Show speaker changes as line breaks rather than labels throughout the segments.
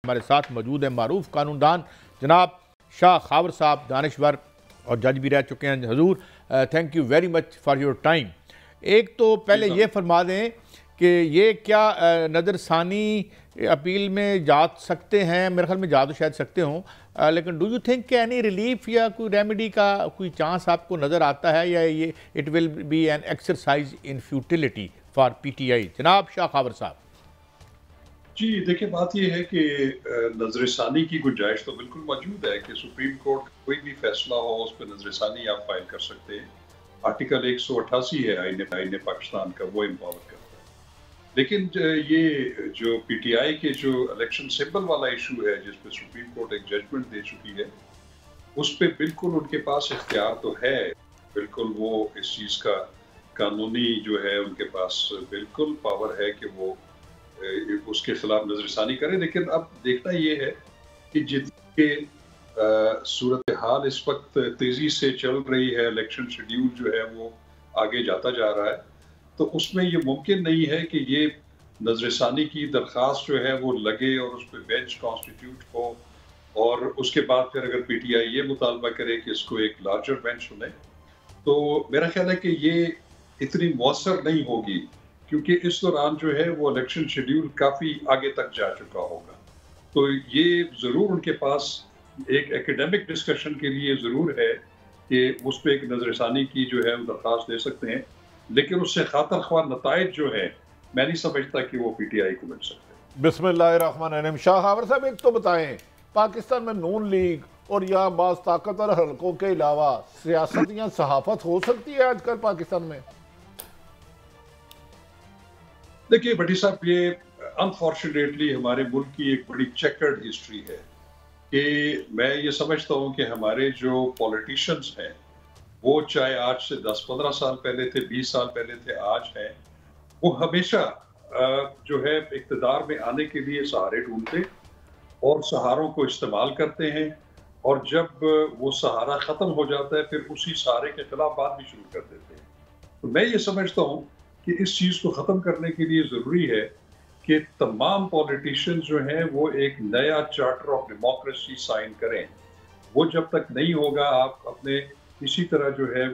हमारे साथ मौजूद है मारूफ कानूनदान जनाब शाह खावर साहब, दानिश्वर और जज भी रह चुके हैं। हजूर, thank you very much for your time. एक तो पहले ये फरमा दें कि ये क्या नज़रसानी अपील में जा सकते हैं? मेरे ख्याल में जा तो शायद सकते हों, लेकिन डू यू थिंक कि एनी रिलीफ या कोई रेमेडी का कोई चांस आपको नज़र आता है, या ये it will be an exercise in futility for PTI? जनाब शाह खावर साहब।
जी देखिए, बात यह है कि नजरसानी की गुंजाइश तो बिल्कुल मौजूद है कि सुप्रीम कोर्ट कोई भी फैसला हो उस पर नजरसानी आप फाइल कर सकते हैं। आर्टिकल 188 है आईने पाकिस्तान का, वो एम्पावर करता है। लेकिन ये जो PTI के जो इलेक्शन सिंबल वाला इशू है जिस पे सुप्रीम कोर्ट एक जजमेंट दे चुकी है, उस पर बिल्कुल उनके पास इख्तियार तो है, बिल्कुल वो इस चीज़ का कानूनी जो है उनके पास बिल्कुल पावर है कि वो उसके खिलाफ नजरसानी करें। लेकिन अब देखना ये है कि जितनी सूरत हाल इस वक्त तेजी से चल रही है, इलेक्शन शेड्यूल जो है वो आगे जाता जा रहा है, तो उसमें ये मुमकिन नहीं है कि ये नजरसानी की दरख्वास्त जो है वो लगे और उस पर बेंच कॉन्स्टिट्यूट हो और उसके बाद फिर अगर PTI ये मुतालबा करे कि इसको एक लार्जर बेंच सुने, तो मेरा ख्याल है कि ये इतनी मौसर नहीं होगी, क्योंकि इस दौरान जो है वो इलेक्शन शेड्यूल काफ़ी आगे तक जा चुका होगा। तो ये ज़रूर उनके पास एक एकेडमिक डिस्कशन के लिए ज़रूर है कि उस पर एक नजरसानी की जो है दरख्वास्त दे सकते हैं, लेकिन उससे खातर ख्वाह नताइज जो है मैं नहीं समझता कि वो PTI को मिल सकते।
बिस्मिल्लाहिर्रहमानिर्रहीम। शाह खावर साहब, एक तो बताएं, पाकिस्तान में नून लीग और या बाज़ ताकतवर हलकों के अलावा सियासत या सहाफत हो सकती है आजकल पाकिस्तान में?
देखिए भट्टी साहब, ये अनफॉर्चुनेटली हमारे मुल्क की एक बड़ी चेकर्ड हिस्ट्री है कि मैं ये समझता हूँ कि हमारे जो पॉलिटिशियंस हैं वो चाहे आज से 10-15 साल पहले थे, 20 साल पहले थे, आज हैं, वो हमेशा जो है इक़्तिदार में आने के लिए सहारे ढूंढते और सहारों को इस्तेमाल करते हैं, और जब वो सहारा ख़त्म हो जाता है फिर उसी सहारे के खिलाफ बात भी शुरू कर देते हैं। तो मैं ये समझता हूँ कि इस चीज़ को ख़त्म करने के लिए ज़रूरी है कि तमाम पॉलिटिशियंस जो हैं वो एक नया चार्टर ऑफ डेमोक्रेसी साइन करें। वो जब तक नहीं होगा, आप अपने इसी तरह जो है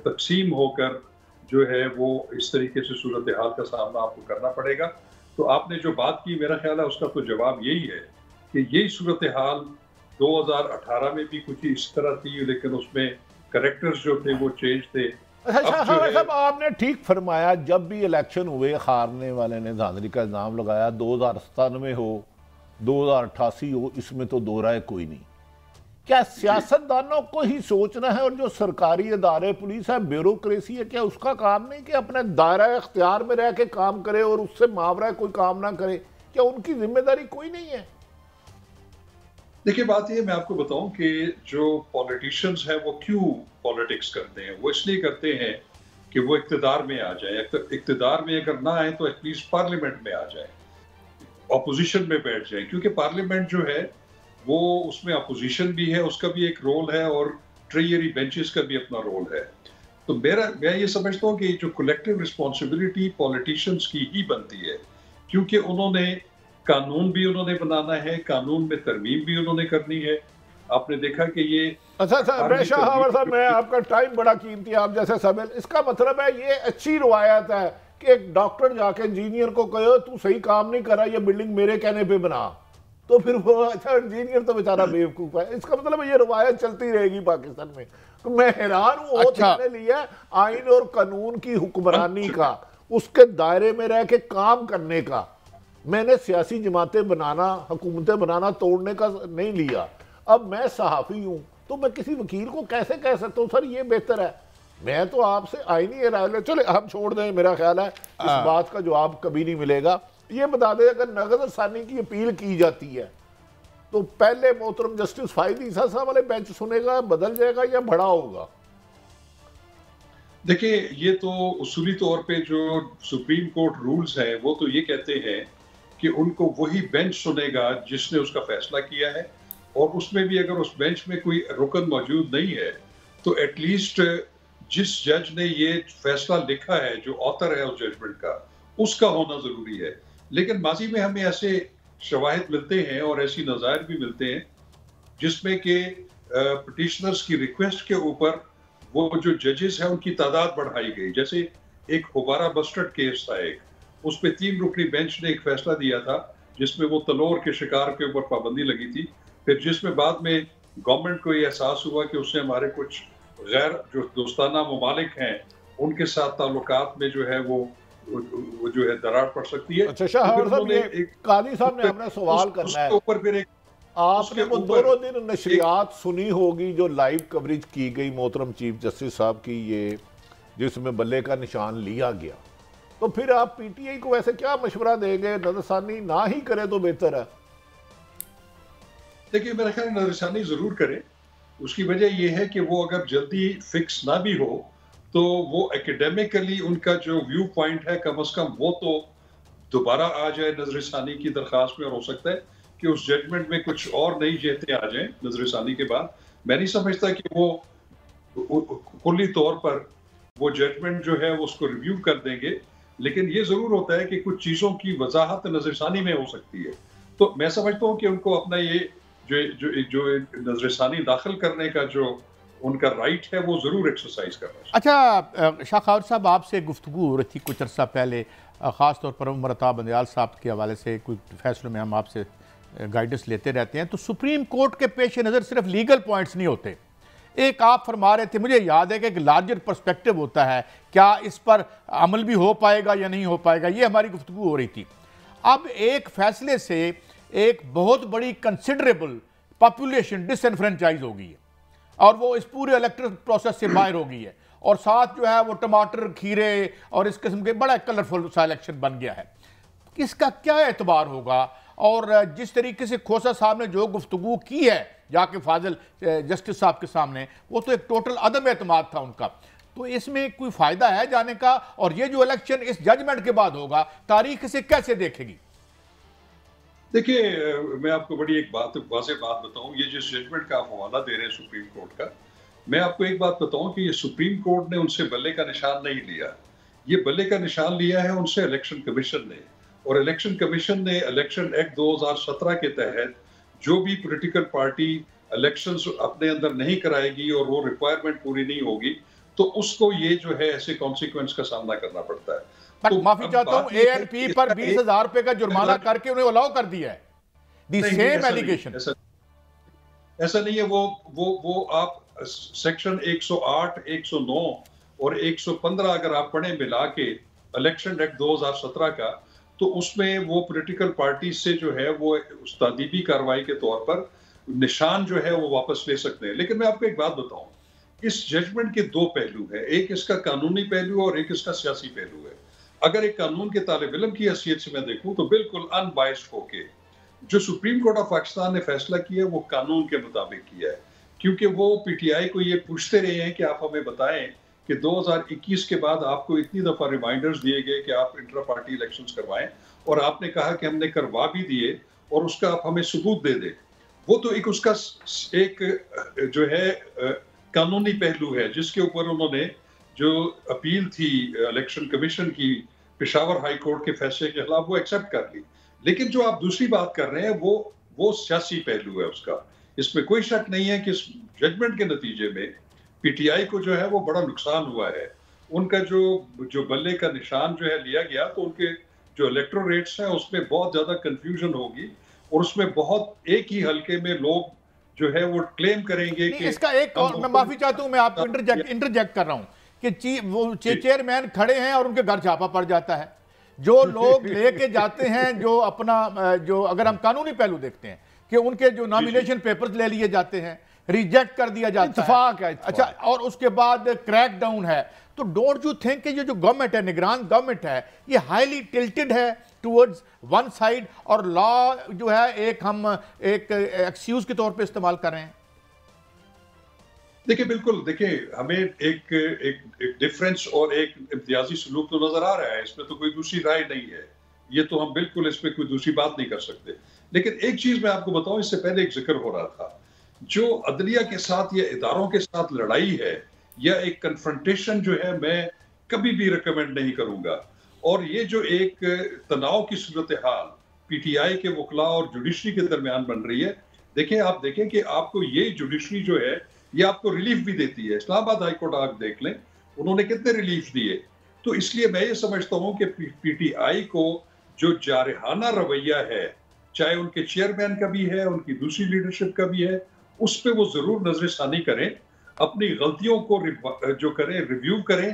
तकसीम होकर जो है वो इस तरीके से सूरत हाल का सामना आपको करना पड़ेगा। तो आपने जो बात की, मेरा ख्याल है उसका तो जवाब यही है कि यही सूरत हाल 2018 में भी कुछ इस तरह थी, लेकिन उसमें करेक्टर्स जो थे वो चेंज थे।
साहब, आपने ठीक फरमाया, जब भी इलेक्शन हुए हारने वाले ने धांधली का इल्जाम लगाया, 2097 हो 2088 हो, इसमें तो दो राय कोई नहीं। क्या सियासतदानों को ही सोचना है और जो सरकारी इदारे, पुलिस है, ब्यूरोक्रेसी है, क्या उसका काम नहीं कि अपने दायरा इख्तियार में रह के काम करे और उससे मावरा कोई काम ना करे? क्या उनकी जिम्मेदारी कोई नहीं है?
देखिए, बात ये मैं आपको बताऊं कि जो पॉलिटिशियंस हैं वो क्यों पॉलिटिक्स करते हैं। वो इसलिए करते हैं कि वो इक़्तिदार में आ जाए। इक़्तिदार में अगर ना आए तो एटलीस्ट पार्लियामेंट में आ जाए, अपोजिशन में बैठ जाए, क्योंकि पार्लियामेंट जो है वो उसमें अपोजिशन भी है, उसका भी एक रोल है, और ट्रेजरी बेंचेस का भी अपना रोल है। तो मैं ये समझता हूँ कि जो कलेक्टिव रिस्पॉन्सिबिलिटी पॉलिटिशियंस की ही बनती है, क्योंकि उन्होंने कानून भी उन्होंने बनाना है, कानून में तरमीम भी उन्होंने करनी है। आपने देखा कि ये
अच्छा शाह खावर साहब, मैं आपका टाइम बड़ा कीमती है, आप जैसे सब, इसका मतलब है ये अच्छी रवायत है कि एक डॉक्टर जाके इंजीनियर को कहो तू सही काम नहीं कर रहा, ये बिल्डिंग मेरे कहने पे बना, तो फिर वो अच्छा इंजीनियर तो बेचारा बेवकूफ है। इसका मतलब ये रवायत चलती रहेगी पाकिस्तान में। तो मैं हैरान हूँ,
अच्छा।
लिया आइन और कानून की हुक्मरानी का, उसके दायरे में रह के काम करने का। मैंने सियासी जमातें बनाना, हुकूमतें बनाना तोड़ने का नहीं लिया। अब मैं सहाफ़ी हूँ तो मैं किसी वकील को कैसे कह सकता हूँ सर ये बेहतर है? मैं तो आपसे आईनी राय ले, चले हम छोड़ दें, मेरा ख्याल है इस बात का जवाब कभी नहीं मिलेगा। ये बता दें, अगर नज़रसानी की अपील की जाती है तो पहले मोहतरम जस्टिस फाइद ईसा साहब वाले बेंच सुनेगा, बदल जाएगा या बड़ा होगा?
देखिए, ये तो उसूली तौर पे जो सुप्रीम कोर्ट रूल्स हैं वो तो ये कहते हैं कि उनको वही बेंच सुनेगा जिसने उसका फैसला किया है, और उसमें भी अगर उस बेंच में कोई रुकन मौजूद नहीं है तो एटलीस्ट जिस जज ने ये फैसला लिखा है, जो ऑथर है उस जजमेंट का, उसका होना जरूरी है। लेकिन माजी में हमें ऐसे शवाहिद मिलते हैं और ऐसी नज़ायर भी मिलते हैं जिसमें कि पिटिशनर्स की रिक्वेस्ट के ऊपर वो जो जजेस हैं उनकी तादाद बढ़ाई गई। जैसे एक हुबारा बस्टर्ड केस था, एक उस पे 3 रुकनी बेंच ने एक फैसला दिया था जिसमें वो तलोर के शिकार के ऊपर पाबंदी लगी थी, फिर जिसमें बाद में गवर्नमेंट को ये एहसास हुआ कि उससे हमारे कुछ गैर जो दोस्ताना ममालिक हैं उनके साथ ताल्लुकात में जो है वो जो है दरार पड़ सकती है।
अच्छा शाह साहब, ये काजी साहब ने हमने सवाल करना है,
ऊपर फिर एक
आपने वो दोनों दिन नशरियात सुनी होगी जो लाइव कवरेज की गई मोहतरम चीफ जस्टिस साहब की, ये जिसमें बल्ले का निशान लिया गया, तो फिर आप पीटीआई को वैसे क्या मशवरा देंगे? नजरसानी ना ही करे तो बेहतर है।
देखिए मेरा ख्याल नजरसानी जरूर करे। उसकी वजह यह है कि वो अगर जल्दी फिक्स ना भी हो तो वो एकेडमिकली उनका जो व्यू पॉइंट है कम से कम वो तो दोबारा आ जाए नजरसानी की दरखास्त में, और हो सकता है कि उस जजमेंट में कुछ और नई जेतें आ जाएं नजरसानी के बाद। मैं नहीं समझता कि वो कुल्ली तौर पर वो जजमेंट जो है वो उसको रिव्यू कर देंगे, लेकिन ये जरूर होता है कि कुछ चीजों की वजाहत नजरसानी में हो सकती है। तो मैं समझता हूँ कि उनको अपना ये जो नजरसानी दाखिल करने का जो उनका राइट है वो जरूर एक्सरसाइज करना चाहिए।
अच्छा शाह खावर साहब, आपसे गुफ्तगू हो रही थी कुछ अर्सा पहले, ख़ास तौर पर उमर अता बंदयाल साहब के हवाले से कुछ फैसलों में हम आपसे गाइडेंस लेते रहते हैं, तो सुप्रीम कोर्ट के पेश नज़र सिर्फ लीगल पॉइंट्स नहीं होते। एक आप फरमा रहे थे, मुझे याद है कि एक लार्जर पर्सपेक्टिव होता है, क्या इस पर अमल भी हो पाएगा या नहीं हो पाएगा, ये हमारी गुफ्तगू हो रही थी। अब एक फैसले से एक बहुत बड़ी कंसिडरेबल पॉपुलेशन डिसएनफ्रेंचाइज हो गई है और वो इस पूरे इलेक्ट्रल प्रोसेस से बाहर हो गई है, और साथ जो है वो टमाटर, खीरे और इस किस्म के बड़ा कलरफुल सा इलेक्शन बन गया है। इसका क्या एतबार होगा? और जिस तरीके से खोसा साहब ने जो गुफ्तगू की है जाके फाजिल जस्टिस साहब के सामने, वो तो एक टोटल अदम एतमाद था उनका। तो इसमें कोई फ़ायदा है जाने का? और ये जो इलेक्शन इस जजमेंट के बाद होगा, तारीख इसे कैसे देखेगी?
देखिए मैं आपको बड़ी एक वाज़ेह बात बताऊं, ये जिस जजमेंट का आप हवाला दे रहे हैं सुप्रीम कोर्ट का, मैं आपको एक बात बताऊं कि ये सुप्रीम कोर्ट ने उनसे बल्ले का निशान नहीं लिया, ये बल्ले का निशान लिया है उनसे इलेक्शन कमीशन ने। और इलेक्शन कमीशन ने इलेक्शन एक्ट 2017 के तहत जो भी पॉलिटिकल पार्टी इलेक्शंस अपने अंदर नहीं कराएगी और वो रिक्वायरमेंट पूरी नहीं होगी तो उसको ये जो है ऐसे कॉन्सिक्वेंस का सामना करना पड़ता है।
तो माफी चाहता हूं, एएनपी पर 20,000 रुपए का जुर्माना करके उन्हें अलाउ कर दिया है। The same allegation.
ऐसा नहीं है। वो आप सेक्शन 108, 109 और 115 अगर आप पढ़े मिला के इलेक्शन एक्ट 2017 का, तो उसमें वो पॉलिटिकल पार्टी से जो है वो तादीबी कार्रवाई के तौर पर निशान जो है वो वापस ले सकते हैं। लेकिन मैं आपको एक बात बताऊं, इस जजमेंट के दो पहलू है, एक इसका कानूनी पहलू और एक इसका सियासी पहलू है। अगर एक कानून के तालिब इल्म की हैसियत से मैं देखूं तो बिल्कुल अनबाइस्ड होके जो सुप्रीम कोर्ट ऑफ पाकिस्तान ने फैसला किया वो कानून के मुताबिक किया है, क्योंकि वो पीटीआई को ये पूछते रहे हैं कि आप हमें बताएं कि 2021 के बाद आपको इतनी दफा रिमाइंडर्स दिए गए कि आप इंट्रा पार्टी इलेक्शंस करवाएं और आपने कहा कि हमने करवा भी दिए और उसका आप हमें सबूत दे दें। वो तो एक उसका एक जो है कानूनी पहलू है जिसके ऊपर उन्होंने जो अपील थी इलेक्शन कमीशन की पेशावर हाई कोर्ट के फैसले के खिलाफ वो एक्सेप्ट कर ली। लेकिन जो आप दूसरी बात कर रहे हैं वो सियासी पहलू है उसका। इसमें कोई शक नहीं है कि इस जजमेंट के नतीजे में पीटीआई को जो है वो बड़ा नुकसान हुआ है। उनका जो बल्ले का निशान जो है लिया गया तो उनके जो इलेक्टोरल रेट्स हैं उसमें बहुत ज्यादा कंफ्यूजन होगी और उसमें बहुत एक ही हल्के में लोग जो है वो क्लेम करेंगे कि
इसका एक और मैं माफी चाहता हूं, मैं आपको इंटरजेक्ट कर रहा हूं कि वो चेयरमैन खड़े हैं और उनके घर छापा पड़ जाता है। जो लोग लेके जाते हैं जो अपना जो अगर हम कानूनी पहलू देखते हैं कि उनके जो नॉमिनेशन पेपर्स ले लिए जाते हैं, रिजेक्ट कर दिया जाता है। अच्छा, और उसके बाद क्रैक डाउन है। तो डोंट यू थिंक कि ये जो गवर्नमेंट है, निगरान गवर्नमेंट है, ये हाईली टिल्टेड है टुवर्ड्स वन साइड और लॉ जो है एक हम एक एक्सक्यूज के तौर पे इस्तेमाल कर रहे हैं?
देखिए बिल्कुल, देखिए हमें एक डिफरेंस और एक इम्तियाजी सलूक तो नजर आ रहा है, इसमें तो कोई दूसरी राय नहीं है। ये तो हम बिल्कुल इस पर कोई दूसरी बात नहीं कर सकते। लेकिन एक चीज मैं आपको बताऊं, इससे पहले एक जिक्र हो रहा था, जो अदलिया के साथ या इदारों के साथ लड़ाई है या एक कन्फ्रंटेशन जो है मैं कभी भी रिकमेंड नहीं करूंगा। और ये जो एक तनाव की सूरत हाल पीटीआई के वकला और जुडिशरी के दरमियान बन रही है। देखें, आप देखें कि आपको ये जुडिशरी जो है ये आपको रिलीफ भी देती है। इस्लामाबाद हाईकोर्ट आप देख लें, उन्होंने कितने रिलीफ दिए। तो इसलिए मैं ये समझता हूं कि पीटीआई को जो जारहाना रवैया है, चाहे उनके चेयरमैन का भी है, उनकी दूसरी लीडरशिप का भी है, उस पर वो जरूर नजरसानी करें, अपनी गलतियों को जो करें, रिव्यू करें